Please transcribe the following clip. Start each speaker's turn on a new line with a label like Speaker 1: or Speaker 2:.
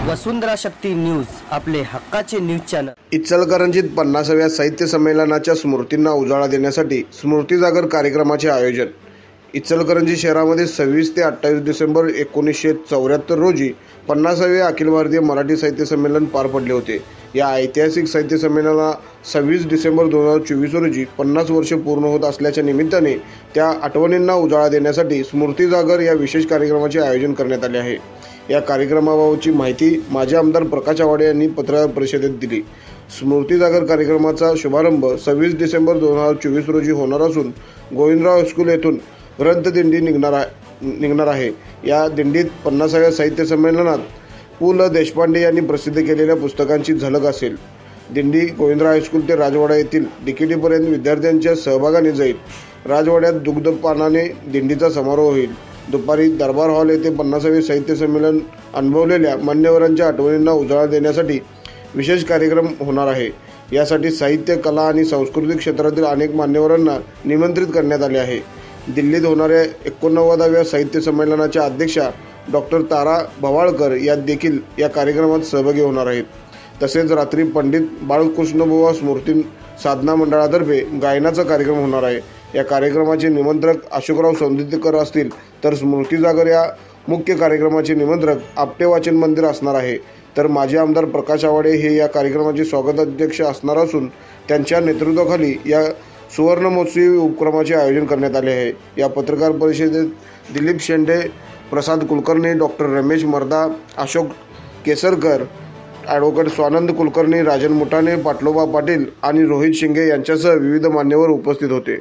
Speaker 1: वसुंधरा शक्ती news, आपले हक्काचे news channel.
Speaker 2: इचलकरंजीत 50व्या साहित्य संमेलनाच्या स्मृतींना उजाळा देण्यासाठी स्मृती जागर कार्यक्रमाचे आयोजन। इचलकरंजी शहरामध्ये 26 ते 28 डिसेंबर 1974 रोजी 50वे अखिल भारतीय मराठी साहित्य संमेलन पार पडले होते। या ऐतिहासिक साहित्य संमेलनाला 26 डिसेंबर 2024 रोजी 50 वर्ष पूर्ण होत असल्याच्या निमित्ताने त्या आठवणींना उजाळा देण्यासाठी स्मृती जागर या विशेष कार्यक्रमाचे आयोजन करण्यात आले आहे। या कार्यक्रमाबाबतची माहिती माजी आमदार प्रकाश आवाडे यांनी पत्रकार परिषदेत दिली। स्मृती जागर कार्यक्रमाचा शुभारंभ 26 डिसेंबर 2024 रोजी होणार असून गोविंदराव हायस्कूल येथून ग्रंथदिंडी निघणार आहे। या दिंडीत 50व्या साहित्य संमेलनात पु ल देशपांडे यांनी प्रसिद्ध केलेल्या पुस्तकांची झलक असेल। दिंडी गोविंदराव हायस्कूल ते राजवाडा येथील डिकेटीपर्यंत विद्यार्थ्यांच्या सहभागाने जाईल। राजवाड्यात दुग्धपानाने दिंडीचा समारोह होईल। दुपारी दरबार हॉल येथे 50वे साहित्य संमेलन अनुभवलेल्या मान्यवरांच्या आठवणींना उजाळा देण्यासाठी विशेष कार्यक्रम होणार आहे। यासाठी साहित्य, कला आणि सांस्कृतिक क्षेत्रातील अनेक मान्यवरांना निमंत्रित करण्यात आले आहे। दिल्लीत होणाऱ्या 89व्या साहित्य संमेलनाच्या अध्यक्षा डॉक्टर तारा भवाळकर या देखील या कार्यक्रमात सहभागी होणार आहेत। तसेच रात्री पंडित बाळकृष्णबुवा स्मृती साधना मंडळातर्फे गायनाचा कार्यक्रम होणार आहे। या कार्यक्रमाचे निमंत्रक अशोकराव सौंदतीकर असतील, तर स्मृती जागर या मुख्य कार्यक्रमाचे निमंत्रक आपटे वाचन मंदिर असणार आहे। तर माजी आमदार प्रकाश आवाडे हे या कार्यक्रमाचे स्वागताध्यक्ष असणार असून त्यांच्या नेतृत्वाखाली या सुवर्ण महोत्सवी उपक्रमाचे आयोजन करण्यात आले आहे। या पत्रकार परिषदेत दिलीप शेंडे, प्रसाद कुलकर्णी, डॉक्टर रमेश मर्दा, अशोक केसरकर, ॲडव्होकेट स्वानंद कुलकर्णी, राजन मुठाणे, पाटलोबा पाटील आणि रोहित शिंगे यांच्यासह विविध मान्यवर उपस्थित होते।